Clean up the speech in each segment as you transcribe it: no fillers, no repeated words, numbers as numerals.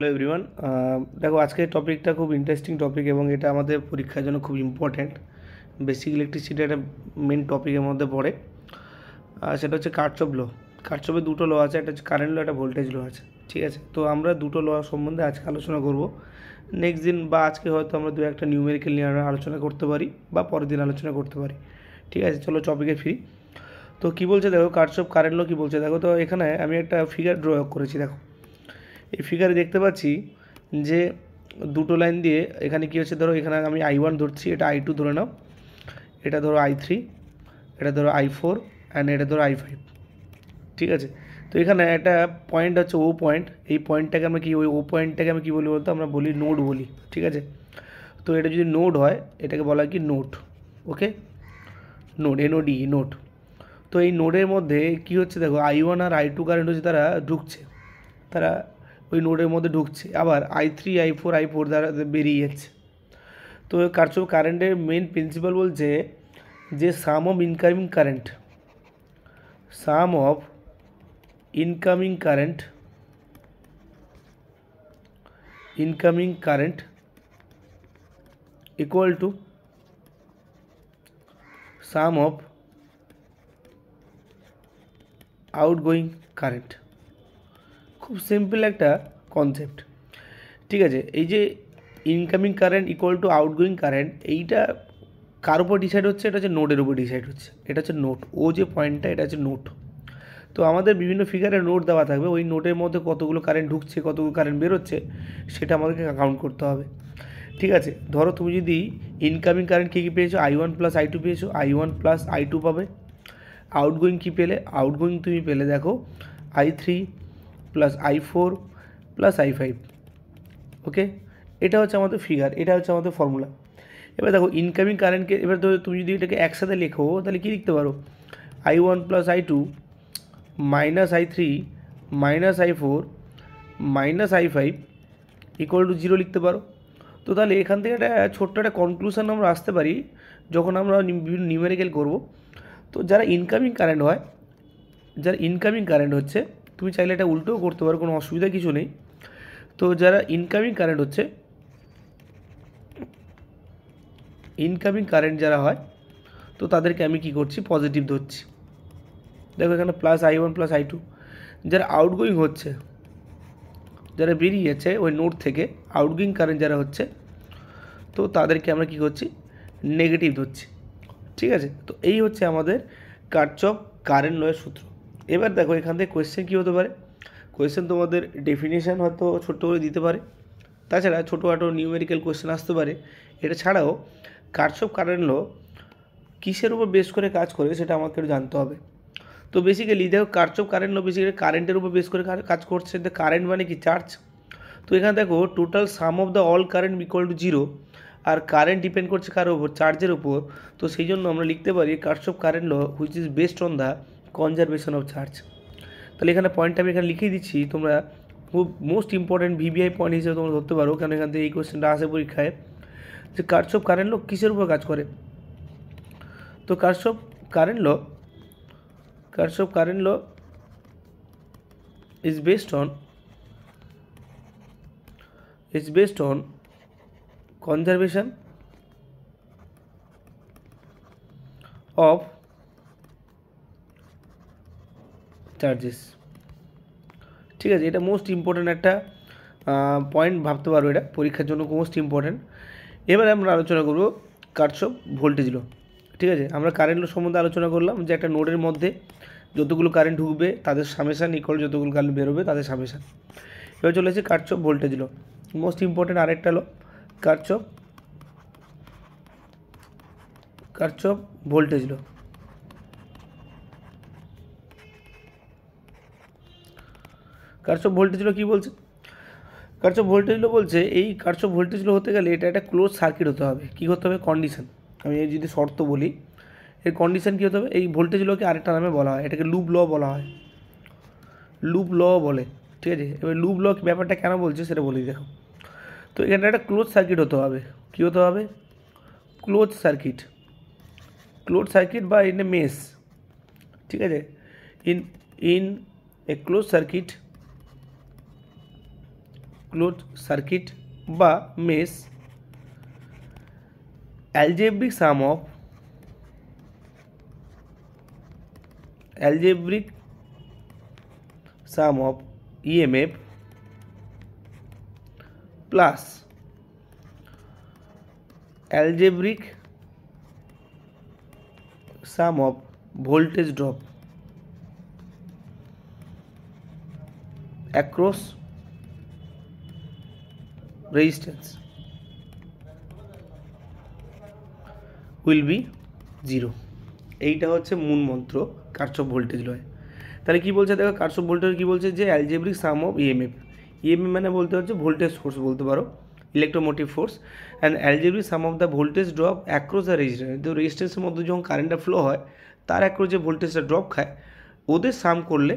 Hello everyone, দেখো আজকের টপিকটা খুব ইন্টারেস্টিং টপিক এবং এটা আমাদের পরীক্ষার জন্য খুব ইম্পর্ট্যান্ট। বেসিক ইলেকট্রিসিটি একটা মেন টপিকের মধ্যে পড়ে। সেটা হচ্ছে কারচপ ল। কারচপের দুটো ল আছে, একটা হচ্ছে কারেন্ট ল, একটা ভোল্টেজ ল আছে। ঠিক আছে, তো আমরা দুটো ল সম্বন্ধে আজকে আলোচনা করব। নেক্সট দিন বা আজকে হয়তো আমরা দু একটা নিউমেরিক্যাল নিয়ে আলোচনা করতে পারি বা পরের দিন আলোচনা করতে পারি। ঠিক আছে, চলো টপিকে ফিরি। তো কী বলছে দেখো, কারচপ কারেন্ট ল কী বলছে দেখো। তো এখানে আমি একটা ফিগার ড্র করেছি দেখো। এই ফিগারে দেখতে পাচ্ছি যে দুটো লাইন দিয়ে এখানে কী হচ্ছে, ধরো এখানে আমি I1 ধরছি, এটা I2 ধরে নাও, এটা ধরো I3, এটা ধরো I4 অ্যান্ড এটা ধরো I5। ঠিক আছে, তো এখানে একটা পয়েন্ট হচ্ছে ও পয়েন্ট। এই পয়েন্টটাকে আমরা কি, ওই ও পয়েন্টটাকে আমি কী বলি বলতো, আমরা বলি নোড বলি। ঠিক আছে, তো এটা যদি নোড হয় এটাকে বলা হয় কি নোড। ওকে, নোড, NOD, নোড। তো এই নোডের মধ্যে কী হচ্ছে দেখো, I1 আর I2 কারেন্ট হচ্ছে তারা ঢুকছে, তারা ওই নোডের মধ্যে ঢুকছে, আবার I3 I4 দ্বারা বেরিয়ে যাচ্ছে। তো কারচুপি কারেন্টের মেন প্রিন্সিপাল বলছে যে sum of incoming current, sum of incoming current, incoming current equal to sum of outgoing current. খুব সিম্পল একটা কনসেপ্ট। ঠিক আছে, এই যে incoming current equal to outgoing current, এইটা কার উপর ডিসাইড হচ্ছে, এটা হচ্ছে নোডের উপর ডিসাইড হচ্ছে। এটা হচ্ছে নোড, ও যে পয়েন্টটা এটা হচ্ছে নোড। তো আমাদের বিভিন্ন ফিগারে নোট দেওয়া থাকবে, ওই নোটের মধ্যে কতগুলো কারেন্ট ঢুকছে কতগুলো কারেন্ট বেরোচ্ছে সেটা আমাদেরকে কাউন্ট করতে হবে। ঠিক আছে, ধরো তুমি যদি ইনকামিং কারেন্ট কী কী পেয়েছো, I1 প্লাস I2 পেয়েছো, I1 প্লাস I2 পাবে। আউটগোয়িং কী পেলে, আউটগোয়িং তুমি পেলে দেখো I3 plus I4 plus I5। ওকে, এটা হচ্ছে আমাদের ফিগার, এটা হচ্ছে আমাদের ফর্মুলা। এবার দেখো ইনকামিং কারেন্টকে, এবার ধরো তুমি যদি এটাকে একসাথে লেখো তাহলে কী লিখতে পারো, I1 plus I2 minus I3 minus I4 minus I5 equal to 0 লিখতে পারো। তো তাহলে এখান থেকে একটা ছোট্ট একটা কনক্লুশন আমরা আসতে পারি যখন আমরা বিভিন্ন নিউমেরিক্যাল করব। তো যারা ইনকামিং কারেন্ট হয়, যারা ইনকামিং কারেন্ট হচ্ছে, তুমি চাইলে এটা উল্টোও করতে পারো, কোনো অসুবিধা কিছু নেই। তো যারা ইনকামিং কারেন্ট হচ্ছে, ইনকামিং কারেন্ট যারা হয়, তো তাদেরকে আমি কী করছি, পজিটিভ ধরছি। দেখো এখানে প্লাস I1 প্লাস I2। যারা আউটগোয়িং হচ্ছে, যারা বেরিয়ে যাচ্ছে ওই নোড থেকে, আউটগোয়িং কারেন্ট যারা হচ্ছে, তো তাদেরকে আমরা কী করছি, নেগেটিভ ধরছি। ঠিক আছে, তো এই হচ্ছে আমাদের কারচপ কারেন্ট লয়ের সূত্র। এবার দেখো এখান থেকে কোয়েশ্চেন কী হতে পারে, কোয়েশ্চেন তোমাদের ডেফিনেশান হয়তো ছোট্ট করে দিতে পারে, তাছাড়া ছোটোখাটো নিউমেরিক্যাল কোয়েশ্চেন আসতে পারে। এটা ছাড়াও কারচপ কারেন্ট ল কিসের উপর বেস করে কাজ করে সেটা আমাকে একটু জানতে হবে। তো বেসিক্যালি দেখো কারচপ কারেন্ট ল বেসিক্যালি কারেন্টের উপর বেস করে কাজ করছে। কারেন্ট মানে কি, চার্জ। তো এখানে দেখো total sum of the all current equal to 0, আর কারেন্ট ডিপেন্ড করছে কার ওপর, চার্জের ওপর। তো সেই জন্য আমরা লিখতে পারি Kirchhoff current law which is based on the conservation of charge. তাহলে এখানে পয়েন্টটা আমি এখানে লিখেই দিচ্ছি, তোমরা খুব মোস্ট ইম্পর্টেন্ট VBI পয়েন্ট হিসেবে তোমরা ধরতে পারো, কারণ এখান থেকে এই কোয়েশ্চেনটা আসে পরীক্ষায় যে কারচপ কারেন্ট ল কিসের উপর কাজ করে। তো Kirchhoff current law, Kirchhoff current law is based on conservation of চার্জেস। ঠিক আছে, এটা মোস্ট ইম্পর্ট্যান্ট একটা পয়েন্ট ভাবতে পারো, এটা পরীক্ষার জন্য মোস্ট ইম্পর্ট্যান্ট। এবারে আমরা আলোচনা করব কারচপ ভোল্টেজ ল। ঠিক আছে, আমরা কারেন্ট ল সম্বন্ধে আলোচনা করলাম যে একটা নোডের মধ্যে যতগুলো কারেন্ট ঢুকবে তাদের সামেশান ইকুয়াল যতগুলো কারেন্ট বেরোবে তাদের সামেশান। এবার চলে এসেছে কারচপ ভোল্টেজ ল, মোস্ট ইম্পর্ট্যান্ট আরেকটা ল, কারচপ ভোল্টেজ ল। কারচপ ভোল্টেজ ল কী বলছে, কারচপ ভোল্টেজ ল বলছে এই কারচপ ভোল্টেজ ল হতে গেলে এটা একটা ক্লোজ সার্কিট হতে হবে। কী করতে হবে, কন্ডিশন। আমি এই যদি শর্ত বলি, এর কন্ডিশন কী হতে হবে, এই ভোল্টেজ লকে আরেকটা নামে বলা হয়, এটাকে লুপ ল বলা হয়, লুপ ল বলে। ঠিক আছে, এবার লুপ ল ব্যাপারটা কেন বলছে সেটা বলি দেখো। তো এখানে একটা ক্লোজ সার্কিট হতে হবে, কী হতে হবে, ক্লোজ সার্কিট, ক্লোজ সার্কিট বা ইন এ মেস। ঠিক আছে, in a close circuit close circuit বা mesh, algebraic sum of EMF plus algebraic sum of voltage drop across resistance will be 0। এইটা হচ্ছে মূল মন্ত্র কার্শফ ভোল্টেজ লয়। তাহলে কি বলছে দেখো, কার্শফ ভোল্টেজ কি বলছে যে algebraic some of EMF, EMF মানে বলতে হচ্ছে ভোল্টেজ ফোর্স বলতে পারো, electromotive force, and algebraic some of the voltage drop across the resistance. তো রেজিস্ট্যান্সের মধ্যে যখন কারেন্টটা ফ্লো হয় তার অ্যাক্রস যে ভোল্টেজটা ড্রপ খায় ওদের সাম করলে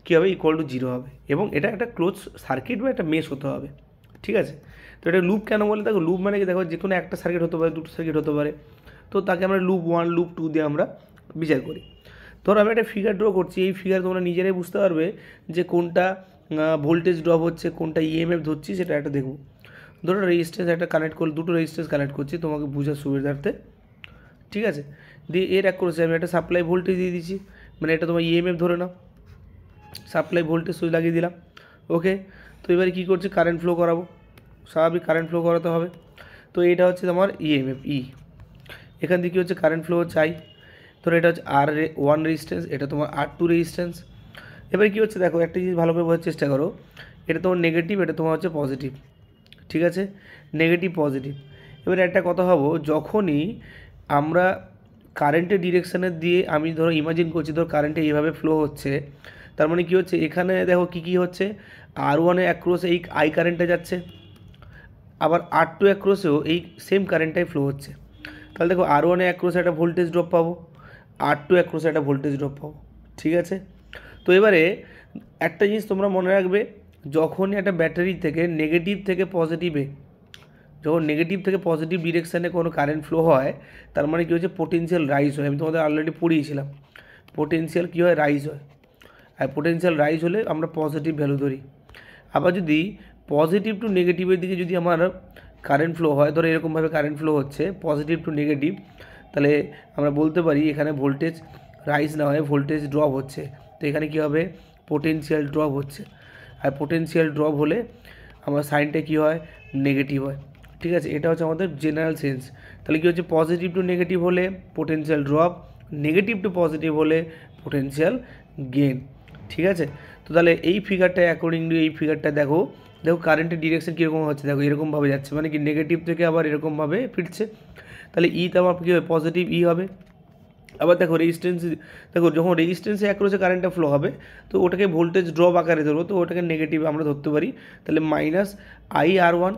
কী হবে, ইকুয়াল টু 0 হবে, এবং এটা একটা ক্লোজ সার্কিট বা একটা মেশ হতে হবে। ঠিক আছে, তো এটা লুপ কেন বলে, দেখো লুপ মানে কি, দেখো যে কোনো একটা সার্কিট হতে পারে, দুটো সার্কিট হতে পারে, তো তাকে আমরা লুপ 1 লুপ 2 দিয়ে আমরা বিচার করি। ধরো আমি একটা ফিগার ড্র করছি, এই ফিগার তোমরা নিজেরাই বুঝতে পারবে যে কোনটা ভোল্টেজ ড্রপ হচ্ছে, কোনটা ইএমএফ ধরছি, সেটা একটা দেখব। ধরো রেজিস্ট্যান্স একটা কানেক্ট করে, দুটো রেজিস্ট্যান্স কানেক্ট করছি তোমাকে বোঝার সুবিধার্থে। ঠিক আছে, দিয়ে এর এক করেছি আমি একটা সাপ্লাই ভোল্টেজ দিয়ে দিচ্ছি, মানে এটা তোমার ইএমএফ ধরে নাও, সাপ্লাই ভোল্টেজ সুইচ লাগিয়ে দিলাম। ওকে, তো এবারে কী করছি, কারেন্ট ফ্লো করাবো, স্বাভাবিক কারেন্ট ফ্লো করাতে হবে। তো এটা হচ্ছে তোমার ইএমএফ ই, এখান থেকে কী হচ্ছে কারেন্ট ফ্লো হচ্ছে আই। ধরো এটা হচ্ছে R1 রেজিস্ট্যান্স, এটা তোমার R2 রেজিস্ট্যান্স। এবারে কী হচ্ছে দেখো, একটা জিনিস ভালো করে বোঝার চেষ্টা করো, এটা তোমার নেগেটিভ, এটা তোমার হচ্ছে পজিটিভ। ঠিক আছে, নেগেটিভ পজিটিভ। এবারে একটা কথা ভাবো, যখনই আমরা কারেন্টের ডিরেকশানের দিয়ে আমি ধরো ইমাজিন করছি, ধরো কারেন্টে এইভাবে ফ্লো হচ্ছে, তার মানে কী হচ্ছে, এখানে দেখো কী হচ্ছে, R1 অ্যাক্রসে এই আই কারেন্টটা যাচ্ছে, আবার R2 অ্যাক্রসেও এই সেম কারেন্টটাই ফ্লো হচ্ছে। তাহলে দেখো R1 অ্যাক্রসে একটা ভোল্টেজ ড্রপ পাবো, R2 অ্যাক্রসে একটা ভোল্টেজ ড্রপ পাবো। ঠিক আছে, তো এবারে একটা জিনিস তোমরা মনে রাখবে, যখনই একটা ব্যাটারি থেকে নেগেটিভ থেকে পজিটিভে, যখন নেগেটিভ থেকে পজিটিভ ডিরেকশানে কোনো কারেন্ট ফ্লো হয়, তার মানে কী হচ্ছে, পোটেনশিয়াল রাইজ হয়। আমি তোমাদের অলরেডি পড়িয়েছিলাম, পোটেনশিয়াল কী হয়, রাইজ হয়। আর পোটেনশিয়াল রাইজ হলে আমরা পজিটিভ ভ্যালু ধরি। আবার যদি পজিটিভ টু নেগেটিভের দিকে যদি আমার কারেন্ট ফ্লো হয়, ধরো এরকমভাবে কারেন্ট ফ্লো হচ্ছে পজিটিভ টু নেগেটিভ, তাহলে আমরা বলতে পারি এখানে ভোল্টেজ রাইজ না হয়ে ভোল্টেজ ড্রপ হচ্ছে। তো এখানে কী হবে, পোটেনশিয়াল ড্রপ হচ্ছে, আর পোটেনশিয়াল ড্রপ হলে আমার সাইনটা কী হয়, নেগেটিভ হয়। ঠিক আছে, এটা হচ্ছে আমাদের জেনারেল সেন্স। তাহলে কী হচ্ছে, পজিটিভ টু নেগেটিভ হলে potential drop, negative to positive হলে পোটেনশিয়াল গেন। ঠিক আছে, তো তাহলে এই ফিগারটা অ্যাকর্ডিংলি এই ফিগারটা দেখো, কারেন্টের ডিরেকশন কীরকম হচ্ছে, দেখো এরকমভাবে যাচ্ছে, মানে কি নেগেটিভ থেকে আবার এরকমভাবে ফিরছে। তাহলে ইতে আবার কী হবে, পজিটিভ ই হবে। আবার দেখো রেজিস্ট্যান্স, দেখো যখন রেজিস্ট্যান্সে অ্যাক্রসে কারেন্টটা ফ্লো হবে, তো ওটাকে ভোল্টেজ ড্রপ আকারে ধরবো, তো ওটাকে নেগেটিভ আমরা ধরতে পারি, তাহলে -IR1।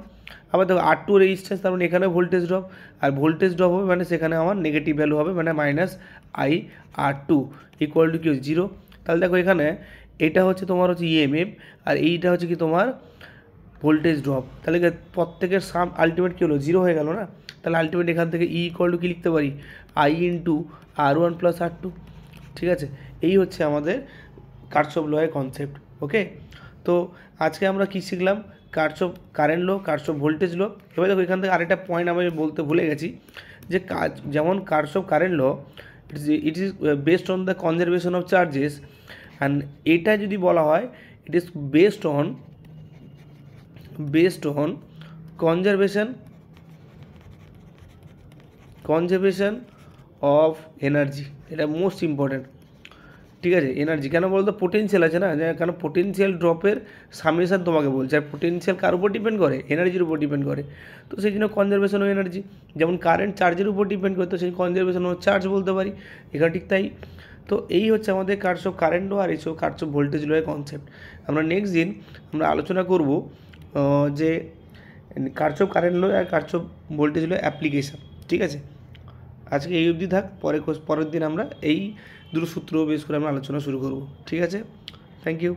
আবার দেখো R2 রেজিস্ট্যান্স, তার মানে এখানে ভোল্টেজ ড্রপ, আর ভোল্টেজ ড্রপ হবে মানে সেখানে আমার নেগেটিভ ভ্যালু হবে, মানে -IR2 ইকুয়াল টু কি 0। তাহলে দেখো এখানে এটা হচ্ছে তোমার হচ্ছে ইএমএফ, আর এইটা হচ্ছে কি তোমার ভোল্টেজ ড্রপ। তাহলে প্রত্যেকের সাম আলটিমেট কী হলো, 0 হয়ে গেল না। তাহলে আলটিমেট এখান থেকে ই ইকুয়াল টু কী লিখতে পারি, I × R1 + R2। ঠিক আছে, এই হচ্ছে আমাদের কার্শফ লয়ের কনসেপ্ট। ওকে, তো আজকে আমরা কী শিখলাম, কার্শফ কারেন্ট ল, কার্শফ ভোল্টেজ ল। এবার দেখো এখান থেকে আরেকটা পয়েন্ট আমি বলতে ভুলে গেছি, যে যেমন Kirchhoff current law it is based on the conservation of charges, and এটা যদি বলা হয় it is based on conservation of energy. এটা মোস্ট ইম্পর্ট্যান্ট। ঠিক আছে, এনার্জি কেন বলতো, পোটেনশিয়াল আছে না, কেন পোটেনশিয়াল ড্রপের সামেশন তোমাকে বলছে, আর পোটেনশিয়াল কার উপর ডিপেন্ড করে, এনার্জির উপর ডিপেন্ড করে। তো সেই জন্য কনজারভেশন অফ এনার্জি, যেমন কারেন্ট চার্জের উপর ডিপেন্ড করে, তো সেই কনজারভেশন অফ চার্জ বলতে পারি, এখানে ঠিক তাই। তো এই হচ্ছে আমাদের কার্শফ কারেন্ট ল আর এইসব কার্শফ ভোল্টেজ লয়ের কনসেপ্ট। আমরা নেক্সট দিন আমরা আলোচনা করব যে কার্শফ কারেন্ট ল আর কার্শফ ভোল্টেজ ল অ্যাপ্লিকেশান। ঠিক আছে, আজকে এই অবধি থাক, পরের দিন আমরা এই দুটো সূত্র বেস করে আমরা আলোচনা শুরু করব। ঠিক আছে, থ্যাংক ইউ।